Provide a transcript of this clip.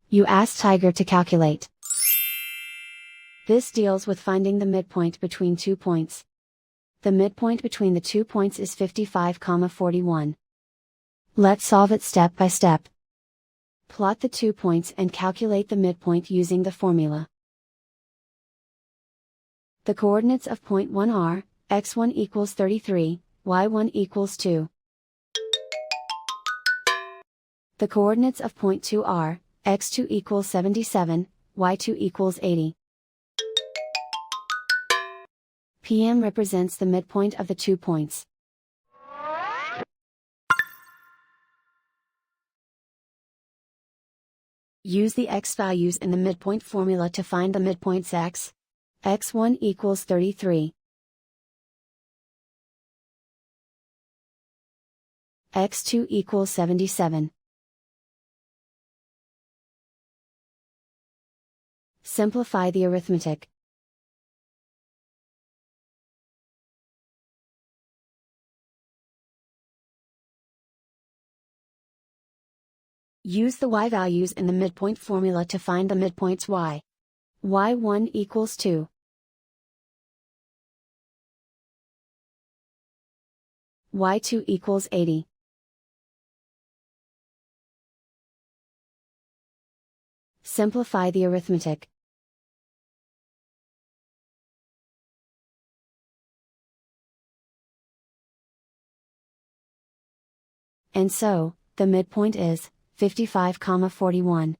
You ask Tiger to calculate. This deals with finding the midpoint between 2 points. The midpoint between the 2 points is 55,41. Let's solve it step by step. Plot the 2 points and calculate the midpoint using the formula. The coordinates of point 1 are, x1 equals 33, y1 equals 2. The coordinates of point 2 are, x2 equals 77, y2 equals 80. PM represents the midpoint of the 2 points. Use the x values in the midpoint formula to find the midpoints x. x1 equals 33. x2 equals 77. Simplify the arithmetic. Use the y values in the midpoint formula to find the midpoints y. y1 equals 2. y2 equals 80. Simplify the arithmetic. And so, the midpoint is 55,41.